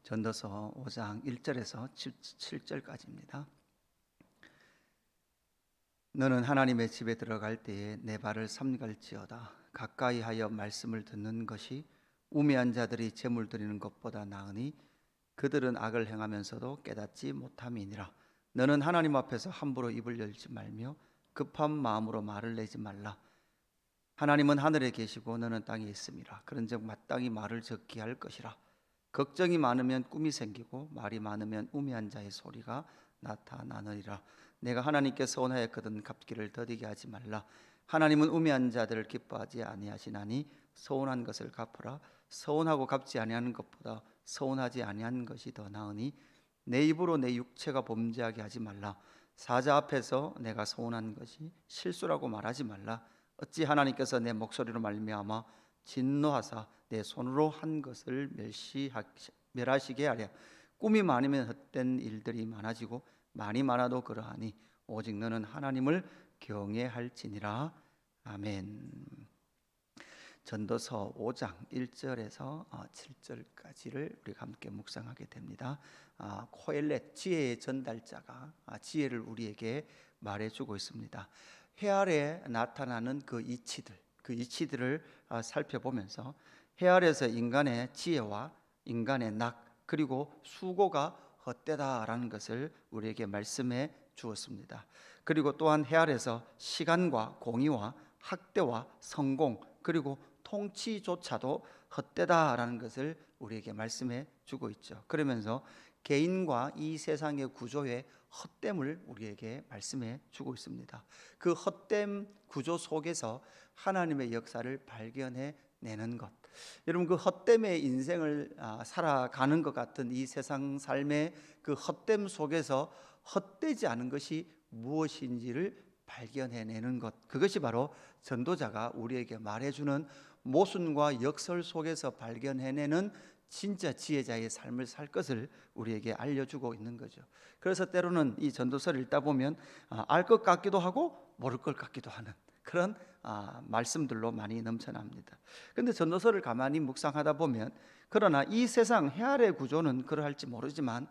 전도서 5장 1절에서 7절까지입니다. 너는 하나님의 집에 들어갈 때에 내 발을 삼갈지어다. 가까이 하여 말씀을 듣는 것이 우매한 자들이 제물 드리는 것보다 나으니 그들은 악을 행하면서도 깨닫지 못함이니라. 너는 하나님 앞에서 함부로 입을 열지 말며 급한 마음으로 말을 내지 말라. 하나님은 하늘에 계시고 너는 땅에 있음이라. 그런즉 마땅히 말을 적게 할 것이라. 걱정이 많으면 꿈이 생기고 말이 많으면 우매한 자의 소리가 나타나느니라. 내가 하나님께 서원하였거든 갚기를 더디게 하지 말라. 하나님은 우매한 자들을 기뻐하지 아니하시나니 서운한 것을 갚으라. 서운하고 갚지 아니하는 것보다 서운하지 아니한 것이 더 나으니 내 입으로 내 육체가 범죄하게 하지 말라. 사자 앞에서 내가 서운한 것이 실수라고 말하지 말라. 어찌 하나님께서 내 목소리로 말미암아 진노하사 내 손으로 한 것을 멸하시게 하랴. 꿈이 많으면 헛된 일들이 많아지고 많이 많아도 그러하니 오직 너는 하나님을 경외할지니라. 아멘. 전도서 5장 1절에서 7절까지를 우리가 함께 묵상하게 됩니다. 코엘렛 지혜의 전달자가 지혜를 우리에게 말해주고 있습니다. 해 아래 나타나는 그 이치들을 살펴보면서 해 아래에서 인간의 지혜와 인간의 낙 그리고 수고가 헛되다라는 것을 우리에게 말씀해 주었습니다. 그리고 또한 해 아래에서 시간과 공의와 학대와 성공 그리고 통치조차도 헛되다라는 것을 우리에게 말씀해 주고 있죠. 그러면서 개인과 이 세상의 구조의 헛됨을 우리에게 말씀해 주고 있습니다. 그 헛됨 구조 속에서 하나님의 역사를 발견해 내는 것. 여러분, 그 헛됨의 인생을 살아가는 것 같은 이 세상 삶의 그 헛됨 속에서 헛되지 않은 것이 무엇인지를 발견해내는 것, 그것이 바로 전도자가 우리에게 말해주는 모순과 역설 속에서 발견해내는 진짜 지혜자의 삶을 살 것을 우리에게 알려주고 있는 거죠. 그래서 때로는 이 전도서를 읽다 보면 알 것 같기도 하고 모를 것 같기도 하는 그런 말씀들로 많이 넘쳐납니다. 그런데 전도서를 가만히 묵상하다 보면 그러나 이 세상 해 아래 구조는 그러할지 모르지만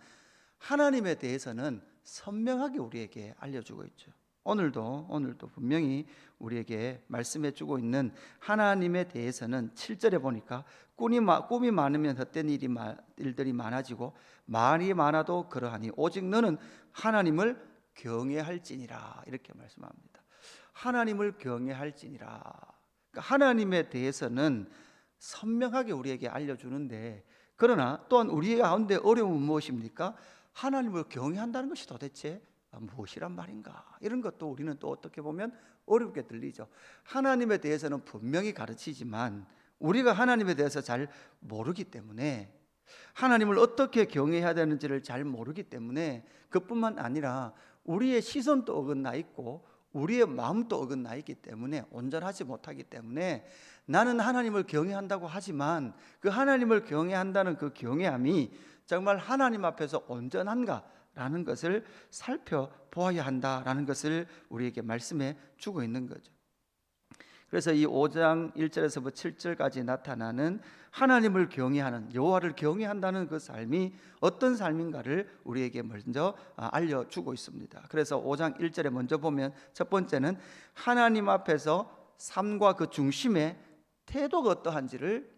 하나님에 대해서는 선명하게 우리에게 알려주고 있죠. 오늘도 분명히 우리에게 말씀해 주고 있는 하나님에 대해서는 7절에 보니까 꿈이 많으면 헛된 일들이 많아지고 말이 많아도 그러하니 오직 너는 하나님을 경외할지니라 이렇게 말씀합니다. 하나님을 경외할지니라. 그러니까 하나님에 대해서는 선명하게 우리에게 알려주는데 그러나 또한 우리 가운데 어려움은 무엇입니까? 하나님을 경외한다는 것이 도대체 무엇이란 말인가? 이런 것도 우리는 또 어떻게 보면 어렵게 들리죠. 하나님에 대해서는 분명히 가르치지만 우리가 하나님에 대해서 잘 모르기 때문에 하나님을 어떻게 경외해야 되는지를 잘 모르기 때문에 그뿐만 아니라 우리의 시선도 어긋나 있고 우리의 마음도 어긋나 있기 때문에 온전하지 못하기 때문에 나는 하나님을 경외한다고 하지만 그 하나님을 경외한다는 그 경외함이 정말 하나님 앞에서 온전한가라는 것을 살펴보아야 한다라는 것을 우리에게 말씀해 주고 있는 거죠. 그래서 이 5장 1절에서부터 7절까지 나타나는 하나님을 경외하는 여호와를 경외한다는 그 삶이 어떤 삶인가를 우리에게 먼저 알려주고 있습니다. 그래서 5장 1절에 먼저 보면 첫 번째는 하나님 앞에서 삶과 그 중심의 태도가 어떠한지를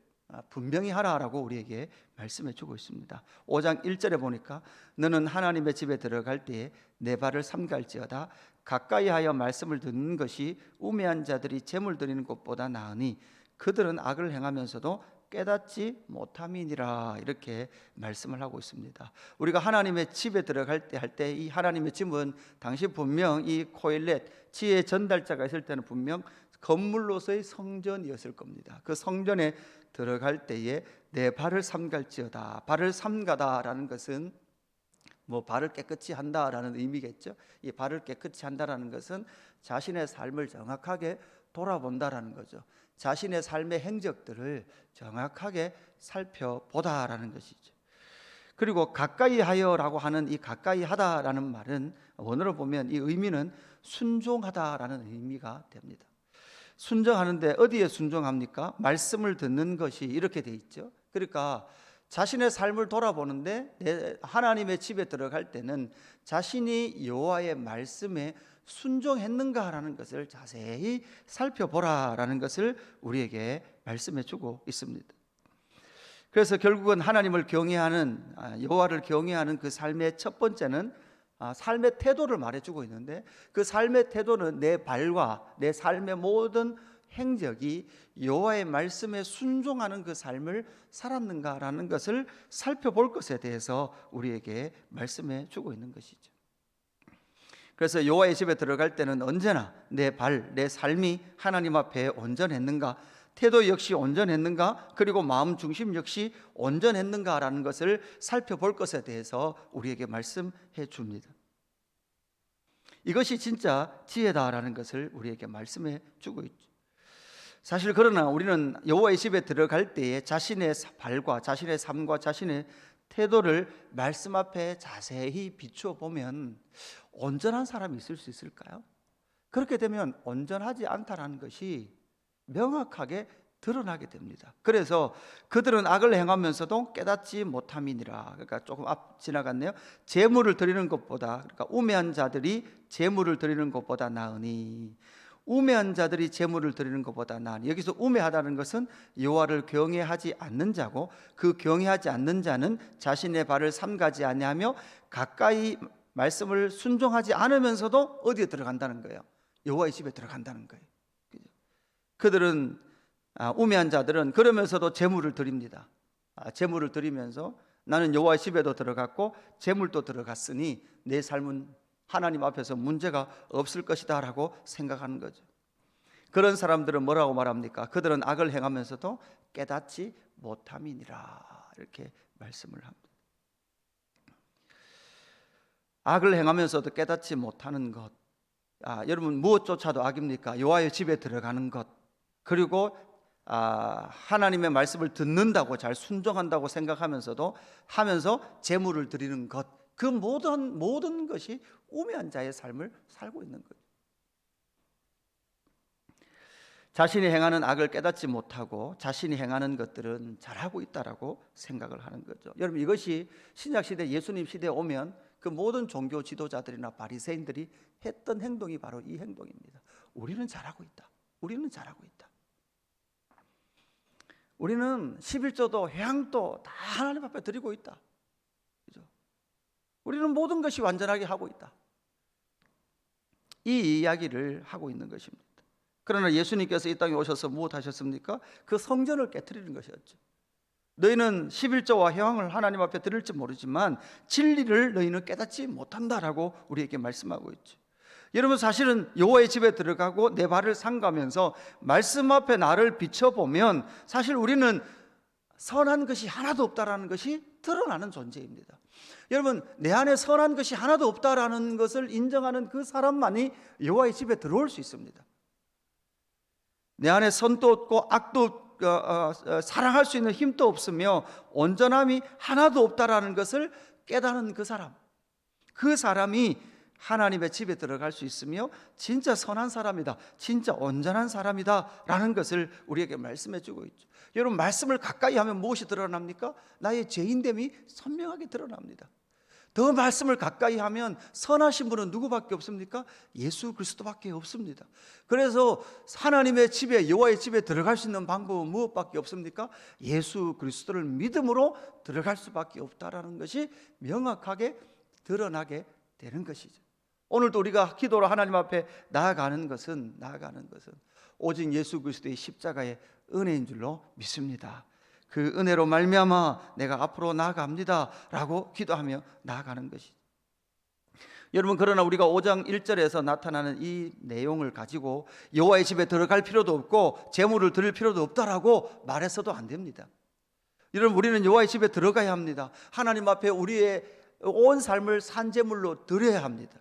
분명히 하라라고 우리에게 말씀해 주고 있습니다. 5장 1절에 보니까 너는 하나님의 집에 들어갈 때에 내 발을 삼갈지어다. 가까이 하여 말씀을 듣는 것이 우매한 자들이 제물 드리는 것보다 나으니 그들은 악을 행하면서도 깨닫지 못함이니라 이렇게 말씀을 하고 있습니다. 우리가 하나님의 집에 들어갈 때 할 때 이 하나님의 집은 당시 분명 이 코엘렛 지혜의 전달자가 있을 때는 분명 건물로서의 성전이었을 겁니다. 그 성전에 들어갈 때에 내 발을 삼갈지어다. 발을 삼가다라는 것은 발을 깨끗이 한다라는 의미겠죠. 이 발을 깨끗이 한다라는 것은 자신의 삶을 정확하게 돌아본다라는 거죠. 자신의 삶의 행적들을 정확하게 살펴보다라는 것이죠. 그리고 가까이 하여라고 하는 이 가까이 하다라는 말은 원어로 보면 이 의미는 순종하다라는 의미가 됩니다. 순종하는데 어디에 순종합니까? 말씀을 듣는 것이 이렇게 돼 있죠. 그러니까 자신의 삶을 돌아보는데 하나님의 집에 들어갈 때는 자신이 여호와의 말씀에 순종했는가라는 것을 자세히 살펴보라라는 것을 우리에게 말씀해 주고 있습니다. 그래서 결국은 하나님을 경외하는, 여호와를 경외하는 그 삶의 첫 번째는 삶의 태도를 말해주고 있는데, 그 삶의 태도는 내 발과 내 삶의 모든 행적이 여호와의 말씀에 순종하는 그 삶을 살았는가라는 것을 살펴볼 것에 대해서 우리에게 말씀해 주고 있는 것이죠. 그래서 여호와의 집에 들어갈 때는 언제나 내 발, 내 삶이 하나님 앞에 온전했는가, 태도 역시 온전했는가, 그리고 마음 중심 역시 온전했는가라는 것을 살펴볼 것에 대해서 우리에게 말씀해 줍니다. 이것이 진짜 지혜다라는 것을 우리에게 말씀해 주고 있죠. 사실 그러나 우리는 여호와의 집에 들어갈 때에 자신의 발과 자신의 삶과 자신의 태도를 말씀 앞에 자세히 비추어 보면 온전한 사람이 있을 수 있을까요? 그렇게 되면 온전하지 않다라는 것이 명확하게 드러나게 됩니다. 그래서 그들은 악을 행하면서도 깨닫지 못함이니라. 그러니까 조금 앞 지나갔네요. 제물을 드리는 것보다, 그러니까 우매한 자들이 제물을 드리는 것보다 나으니, 우매한 자들이 제물을 드리는 것보다 나으니, 여기서 우매하다는 것은 여호와를 경외하지 않는 자고, 그 경외하지 않는 자는 자신의 발을 삼가지 아니하며 가까이 말씀을 순종하지 않으면서도 어디에 들어간다는 거예요? 여호와의 집에 들어간다는 거예요. 그들은 우매한 자들은 그러면서도 제물을 드립니다. 제물을 드리면서 나는 여호와의 집에도 들어갔고 제물도 들어갔으니 내 삶은 하나님 앞에서 문제가 없을 것이다 라고 생각하는 거죠. 그런 사람들은 뭐라고 말합니까? 그들은 악을 행하면서도 깨닫지 못함이니라, 이렇게 말씀을 합니다. 악을 행하면서도 깨닫지 못하는 것, 여러분 무엇조차도 악입니까? 여호와의 집에 들어가는 것, 그리고 하나님의 말씀을 듣는다고, 잘 순종한다고 생각하면서도 하면서 제물을 드리는 것, 그 모든 것이 우매한 자의 삶을 살고 있는 거죠. 자신이 행하는 악을 깨닫지 못하고 자신이 행하는 것들은 잘하고 있다라고 생각을 하는 거죠. 여러분 이것이 신약 시대, 예수님 시대에 오면 그 모든 종교 지도자들이나 바리새인들이 했던 행동이 바로 이 행동입니다. 우리는 잘하고 있다. 우리는 잘하고 있다. 우리는 11조도 회향도 다 하나님 앞에 드리고 있다. 그죠? 우리는 모든 것이 완전하게 하고 있다. 이 이야기를 하고 있는 것입니다. 그러나 예수님께서 이 땅에 오셔서 무엇 하셨습니까? 그 성전을 깨트리는 것이었죠. 너희는 11조와 회향을 하나님 앞에 드릴지 모르지만 진리를 너희는 깨닫지 못한다라고 우리에게 말씀하고 있죠. 여러분 사실은 여호와의 집에 들어가고 내 발을 삼가면서 말씀 앞에 나를 비춰보면 사실 우리는 선한 것이 하나도 없다라는 것이 드러나는 존재입니다. 여러분 내 안에 선한 것이 하나도 없다라는 것을 인정하는 그 사람만이 여호와의 집에 들어올 수 있습니다. 내 안에 선도 없고 악도 사랑할 수 있는 힘도 없으며 온전함이 하나도 없다라는 것을 깨닫는 그 사람, 그 사람이 하나님의 집에 들어갈 수 있으며 진짜 선한 사람이다, 진짜 온전한 사람이다 라는 것을 우리에게 말씀해 주고 있죠. 여러분 말씀을 가까이 하면 무엇이 드러납니까? 나의 죄인됨이 선명하게 드러납니다. 더 말씀을 가까이 하면 선하신 분은 누구밖에 없습니까? 예수 그리스도밖에 없습니다. 그래서 하나님의 집에, 여호와의 집에 들어갈 수 있는 방법은 무엇밖에 없습니까? 예수 그리스도를 믿음으로 들어갈 수밖에 없다라는 것이 명확하게 드러나게 되는 것이죠. 오늘도 우리가 기도로 하나님 앞에 나아가는 것은 오직 예수 그리스도의 십자가의 은혜인 줄로 믿습니다. 그 은혜로 말미암아 내가 앞으로 나아갑니다 라고 기도하며 나아가는 것이죠. 여러분 그러나 우리가 5장 1절에서 나타나는 이 내용을 가지고 여호와의 집에 들어갈 필요도 없고 제물을 드릴 필요도 없다라고 말해서도 안 됩니다. 여러분 우리는 여호와의 집에 들어가야 합니다. 하나님 앞에 우리의 온 삶을 산제물로 드려야 합니다.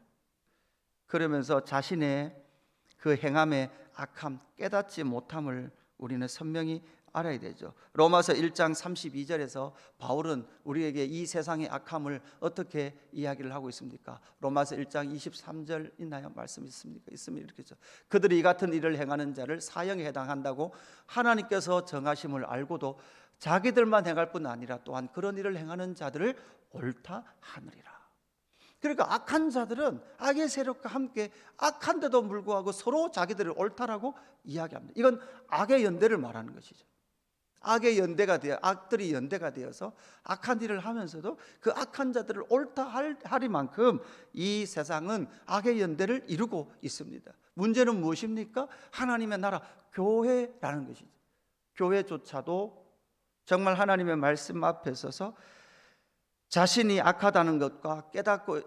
그러면서 자신의 그 행함의 악함, 깨닫지 못함을 우리는 선명히 알아야 되죠. 로마서 1장 32절에서 바울은 우리에게 이 세상의 악함을 어떻게 이야기를 하고 있습니까? 로마서 1장 23절 있나요? 말씀 있습니까? 있으면 이렇게 죠. 그들이 이 같은 일을 행하는 자를 사형에 해당한다고 하나님께서 정하심을 알고도 자기들만 행할 뿐 아니라 또한 그런 일을 행하는 자들을 옳다 하느리라. 그러니까 악한 자들은 악의 세력과 함께 악한데도 불구하고 서로 자기들을 옳다라고 이야기합니다. 이건 악의 연대를 말하는 것이죠. 악의 연대가 되어 악들이 연대가 되어서 악한 일을 하면서도 그 악한 자들을 옳다 하리만큼 이 세상은 악의 연대를 이루고 있습니다. 문제는 무엇입니까? 하나님의 나라 교회라는 것이죠. 교회조차도 정말 하나님의 말씀 앞에 서서 자신이 악하다는 것과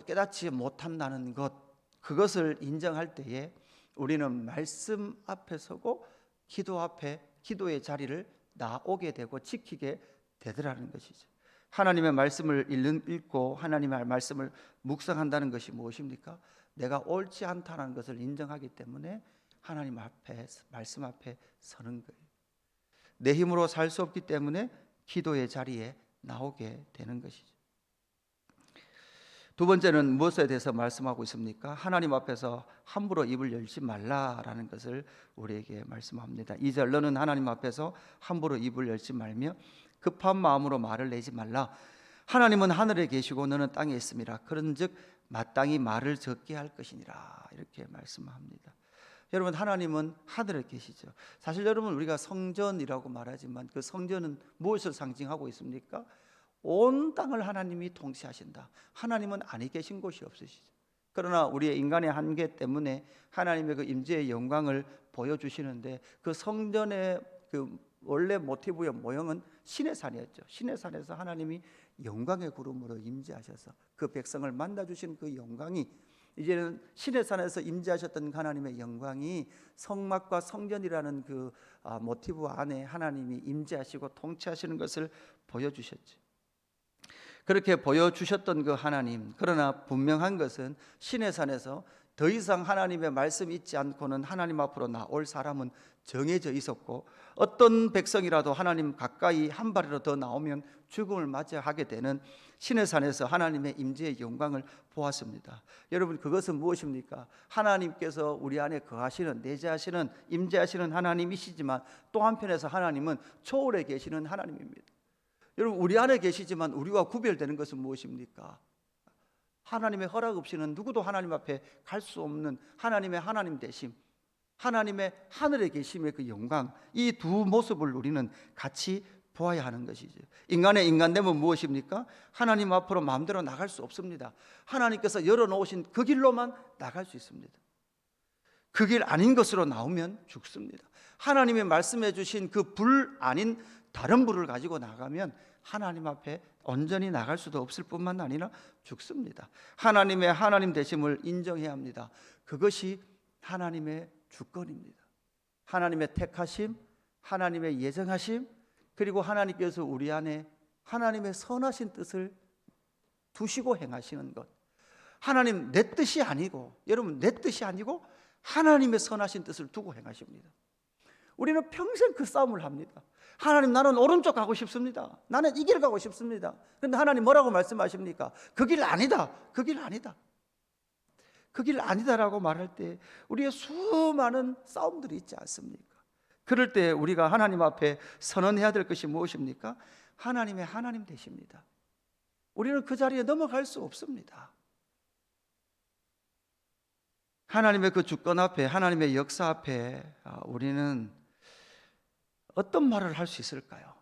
깨닫지 못한다는 것, 그것을 인정할 때에 우리는 말씀 앞에 서고 기도 앞에 기도의 자리를 나오게 되고 지키게 되더라는 것이죠. 하나님의 말씀을 읽고 하나님의 말씀을 묵상한다는 것이 무엇입니까? 내가 옳지 않다는 것을 인정하기 때문에 하나님 앞에, 말씀 앞에 서는 거예요. 내 힘으로 살 수 없기 때문에 기도의 자리에 나오게 되는 것이죠. 두 번째는 무엇에 대해서 말씀하고 있습니까? 하나님 앞에서 함부로 입을 열지 말라라는 것을 우리에게 말씀합니다. 2절, 너는 하나님 앞에서 함부로 입을 열지 말며 급한 마음으로 말을 내지 말라. 하나님은 하늘에 계시고 너는 땅에 있음이라. 그런즉 마땅히 말을 적게 할 것이니라. 이렇게 말씀합니다. 여러분, 하나님은 하늘에 계시죠. 사실 여러분, 우리가 성전이라고 말하지만 그 성전은 무엇을 상징하고 있습니까? 온 땅을 하나님이 통치하신다. 하나님은 아니 계신 곳이 없으시죠. 그러나 우리의 인간의 한계 때문에 하나님의 그 임재의 영광을 보여주시는데, 그 성전의 그 원래 모티브의 모형은 시내산이었죠. 시내산에서 하나님이 영광의 구름으로 임재하셔서 그 백성을 만나주신 그 영광이, 이제는 시내산에서 임재하셨던 하나님의 영광이 성막과 성전이라는 그 모티브 안에 하나님이 임재하시고 통치하시는 것을 보여주셨죠. 그렇게 보여주셨던 그 하나님, 그러나 분명한 것은 시내산에서 더 이상 하나님의 말씀 잊지 않고는 하나님 앞으로 나올 사람은 정해져 있었고, 어떤 백성이라도 하나님 가까이 한 발이라도 더 나오면 죽음을 맞이하게 되는 시내산에서 하나님의 임재의 영광을 보았습니다. 여러분, 그것은 무엇입니까? 하나님께서 우리 안에 거하시는, 내재하시는, 임재하시는 하나님이시지만 또 한편에서 하나님은 초월에 계시는 하나님입니다. 여러분, 우리 안에 계시지만 우리와 구별되는 것은 무엇입니까? 하나님의 허락 없이는 누구도 하나님 앞에 갈 수 없는 하나님의 하나님 되심, 하나님의 하늘에 계심의 그 영광, 이 두 모습을 우리는 같이 보아야 하는 것이죠. 인간의 인간됨은 무엇입니까? 하나님 앞으로 마음대로 나갈 수 없습니다. 하나님께서 열어놓으신 그 길로만 나갈 수 있습니다. 그 길 아닌 것으로 나오면 죽습니다. 하나님이 말씀해 주신 그 불 아닌 다른 불을 가지고 나가면 하나님 앞에 온전히 나갈 수도 없을 뿐만 아니라 죽습니다. 하나님의 하나님 되심을 인정해야 합니다. 그것이 하나님의 주권입니다. 하나님의 택하심, 하나님의 예정하심, 그리고 하나님께서 우리 안에 하나님의 선하신 뜻을 두시고 행하시는 것. 하나님, 내 뜻이 아니고, 여러분, 내 뜻이 아니고 하나님의 선하신 뜻을 두고 행하십니다. 우리는 평생 그 싸움을 합니다. 하나님, 나는 오른쪽 가고 싶습니다. 나는 이 길 가고 싶습니다. 그런데 하나님 뭐라고 말씀하십니까? 그 길 아니다. 그 길 아니다. 그 길 아니다라고 말할 때 우리의 수많은 싸움들이 있지 않습니까? 그럴 때 우리가 하나님 앞에 선언해야 될 것이 무엇입니까? 하나님의 하나님 되십니다. 우리는 그 자리에 넘어갈 수 없습니다. 하나님의 그 주권 앞에, 하나님의 역사 앞에 우리는 어떤 말을 할 수 있을까요?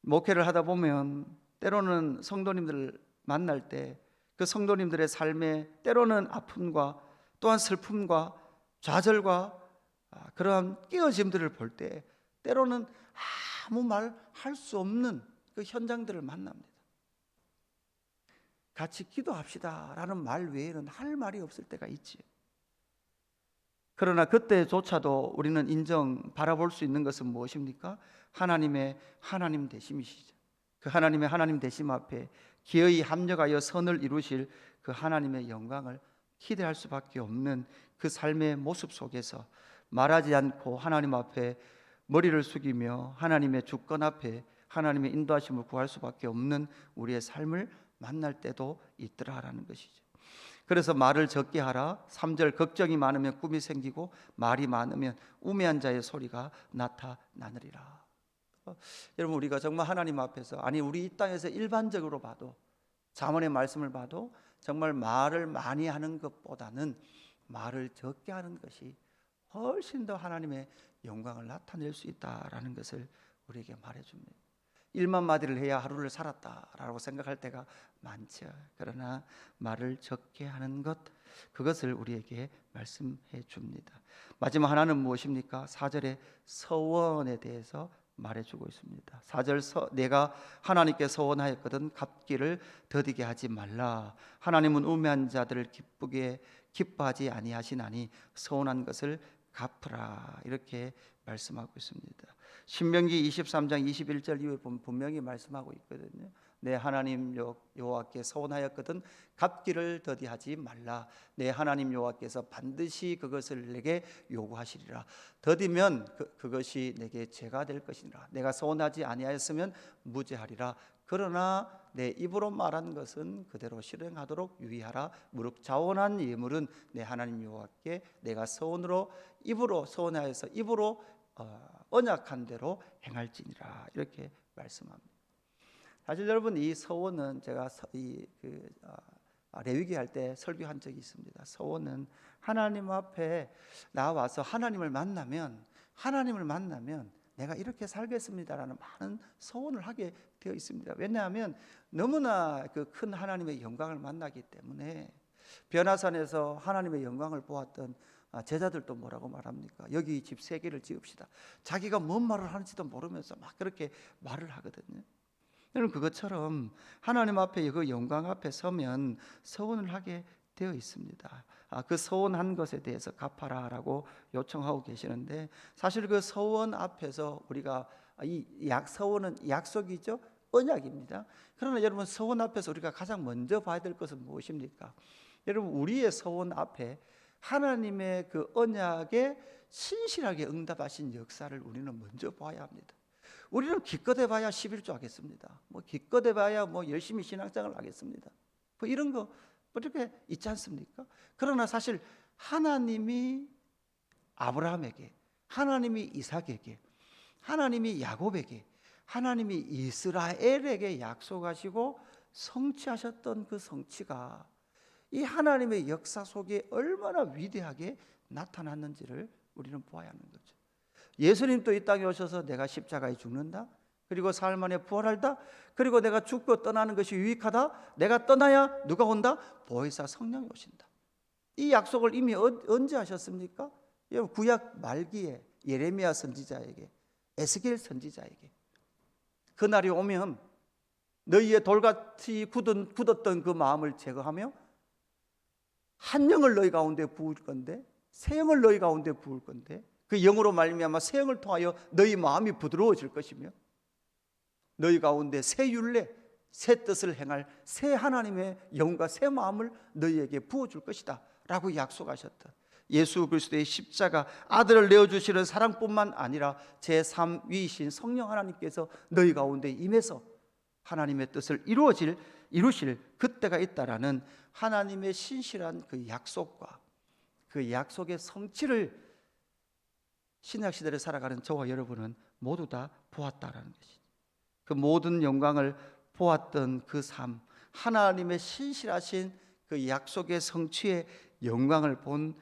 목회를 하다 보면 때로는 성도님들을 만날 때 그 성도님들의 삶에 때로는 아픔과 또한 슬픔과 좌절과 그러한 깨어짐들을 볼 때 때로는 아무 말 할 수 없는 그 현장들을 만납니다. 같이 기도합시다라는 말 외에는 할 말이 없을 때가 있지요. 그러나 그때조차도 우리는 바라볼 수 있는 것은 무엇입니까? 하나님의 하나님 되심이시죠. 그 하나님의 하나님 되심 앞에 기어이 합력하여 선을 이루실 그 하나님의 영광을 기대할 수밖에 없는 그 삶의 모습 속에서 말하지 않고 하나님 앞에 머리를 숙이며 하나님의 주권 앞에 하나님의 인도하심을 구할 수밖에 없는 우리의 삶을 만날 때도 있더라라는 것이죠. 그래서 말을 적게 하라. 3절, 걱정이 많으면 꿈이 생기고 말이 많으면 우매한 자의 소리가 나타나느리라. 여러분, 우리가 정말 하나님 앞에서, 아니 우리 이 땅에서 일반적으로 봐도, 잠언의 말씀을 봐도 정말 말을 많이 하는 것보다는 말을 적게 하는 것이 훨씬 더 하나님의 영광을 나타낼 수 있다라는 것을 우리에게 말해줍니다. 일만 마디를 해야 하루를 살았다라고 생각할 때가 많죠. 그러나 말을 적게 하는 것, 그것을 우리에게 말씀해 줍니다. 마지막 하나는 무엇입니까? 4절에 서원에 대해서 말해주고 있습니다. 4절, 내가 하나님께 서원하였거든 갚기를 더디게 하지 말라. 하나님은 우매한 자들을 기뻐하지 아니하시나니 서원한 것을 갚으라. 이렇게 말씀하고 있습니다. 신명기 23장 21절 이후에 보면 분명히 말씀하고 있거든요. 내 하나님 여호와께 서원하였거든 갚기를 더디하지 말라. 내 하나님 여호와께서 반드시 그것을 내게 요구하시리라. 더디면 그것이 내게 죄가 될 것이니라. 내가 서원하지 아니하였으면 무죄하리라. 그러나 내 입으로 말한 것은 그대로 실행하도록 유의하라. 무릇 자원한 예물은 내 하나님 여호와께 내가 입으로 서원하여서 입으로 언약한 대로 행할지니라. 이렇게 말씀합니다. 사실 여러분, 이 서원은 제가 레위기 할 때 설교한 적이 있습니다. 서원은 하나님 앞에 나와서 하나님을 만나면 내가 이렇게 살겠습니다라는 많은 서원을 하게 되어 있습니다. 왜냐하면 너무나 그 큰 하나님의 영광을 만나기 때문에. 변화산에서 하나님의 영광을 보았던 제자들도 뭐라고 말합니까? 여기 집 3개를 지읍시다. 자기가 뭔 말을 하는지도 모르면서 막 그렇게 말을 하거든요. 여러분, 그것처럼 하나님 앞에, 그 영광 앞에 서면 서원을 하게 되어 있습니다. 그 서원한 것에 대해서 갚아라라고 요청하고 계시는데, 사실 그 서원 앞에서 우리가 서원은 약속이죠, 언약입니다. 그러나 여러분, 서원 앞에서 우리가 가장 먼저 봐야 될 것은 무엇입니까? 여러분, 우리의 서원 앞에 하나님의 그 언약에 신실하게 응답하신 역사를 우리는 먼저 봐야 합니다. 우리는 기껏 해봐야 11조 하겠습니다. 기껏 해봐야 열심히 신앙생활을 하겠습니다. 이런 거 이렇게 있지 않습니까? 그러나 사실 하나님이 아브라함에게, 하나님이 이삭에게, 하나님이 야곱에게, 하나님이 이스라엘에게 약속하시고 성취하셨던 그 성취가 이 하나님의 역사 속에 얼마나 위대하게 나타났는지를 우리는 보아야 하는 거죠. 예수님도 이 땅에 오셔서 내가 십자가에 죽는다, 그리고 사흘 만에 부활한다, 그리고 내가 죽고 떠나는 것이 유익하다, 내가 떠나야 누가 온다? 보혜사 성령이 오신다. 이 약속을 이미 언제 하셨습니까? 여러분, 구약 말기에 예레미야 선지자에게, 에스겔 선지자에게 그날이 오면 너희의 돌같이 굳었던 그 마음을 제거하며 한 영을 너희 가운데 부을 건데, 새 영을 너희 가운데 부을 건데, 그 영으로 말미암아 새 영을 통하여 너희 마음이 부드러워질 것이며 너희 가운데 새 율례, 새 뜻을 행할 새 하나님의 영과 새 마음을 너희에게 부어줄 것이다 라고 약속하셨던 예수 그리스도의 십자가, 아들을 내어주시는 사랑뿐만 아니라 제3위이신 성령 하나님께서 너희 가운데 임해서 하나님의 뜻을 이루실 그때가 있다라는 하나님의 신실한 그 약속과 그 약속의 성취를 신약시대를 살아가는 저와 여러분은 모두 다 보았다라는 것이죠. 그 모든 영광을 보았던 그 삶, 하나님의 신실하신 그 약속의 성취의 영광을 본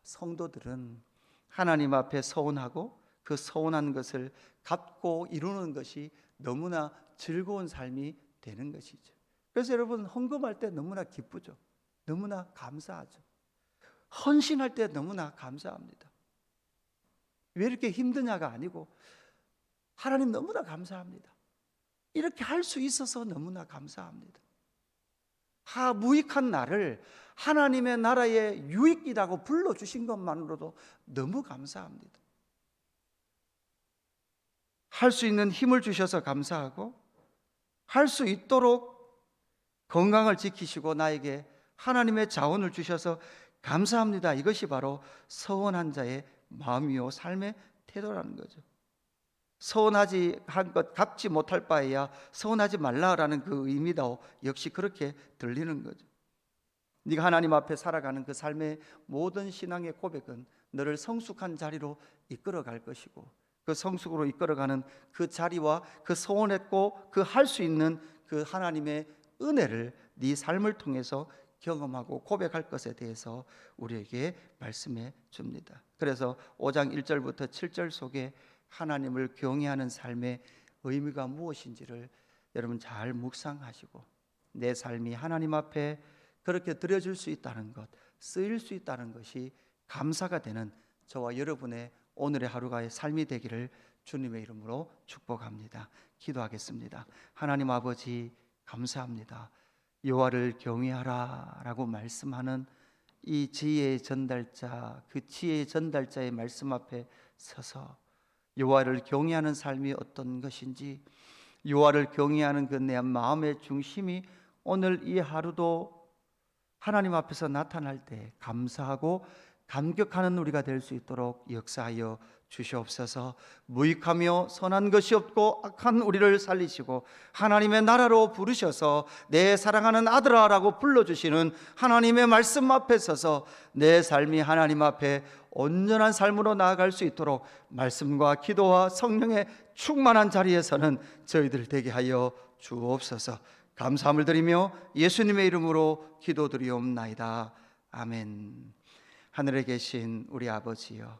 성도들은 하나님 앞에 서원하고 그 서원한 것을 갚고 이루는 것이 너무나 즐거운 삶이 되는 것이죠. 그래서 여러분, 헌금할 때 너무나 기쁘죠. 너무나 감사하죠. 헌신할 때 너무나 감사합니다. 왜 이렇게 힘드냐가 아니고 하나님 너무나 감사합니다. 이렇게 할 수 있어서 너무나 감사합니다. 무익한 나를 하나님의 나라의 유익이라고 불러주신 것만으로도 너무 감사합니다. 할 수 있는 힘을 주셔서 감사하고, 할 수 있도록 건강을 지키시고 나에게 하나님의 자원을 주셔서 감사합니다. 이것이 바로 서원한 자의 마음이요 삶의 태도라는 거죠. 서원하지 한 것 갚지 못할 바에야 서원하지 말라라는 그 의미도 역시 그렇게 들리는 거죠. 네가 하나님 앞에 살아가는 그 삶의 모든 신앙의 고백은 너를 성숙한 자리로 이끌어 갈 것이고, 그 성숙으로 이끌어가는 그 자리와 그 소원했고 그 할 수 있는 그 하나님의 은혜를 네 삶을 통해서 경험하고 고백할 것에 대해서 우리에게 말씀해 줍니다. 그래서 5장 1절부터 7절 속에 하나님을 경외하는 삶의 의미가 무엇인지를 여러분 잘 묵상하시고 내 삶이 하나님 앞에 그렇게 드려질 수 있다는 것, 쓰일 수 있다는 것이 감사가 되는 저와 여러분의 오늘의 하루가의 삶이 되기를 주님의 이름으로 축복합니다. 기도하겠습니다. 하나님 아버지 감사합니다. 여호와를 경외하라 라고 말씀하는 이 지혜의 전달자, 그 지혜의 전달자의 말씀 앞에 서서 여호와를 경외하는 삶이 어떤 것인지, 여호와를 경외하는 그 내 마음의 중심이 오늘 이 하루도 하나님 앞에서 나타날 때 감사하고 감격하는 우리가 될 수 있도록 역사하여 주시옵소서. 무익하며 선한 것이 없고 악한 우리를 살리시고 하나님의 나라로 부르셔서 내 사랑하는 아들아라고 불러주시는 하나님의 말씀 앞에 서서 내 삶이 하나님 앞에 온전한 삶으로 나아갈 수 있도록 말씀과 기도와 성령의 충만한 자리에서는 저희들 되게 하여 주옵소서. 감사함을 드리며 예수님의 이름으로 기도드리옵나이다. 아멘. 하늘에 계신 우리 아버지여,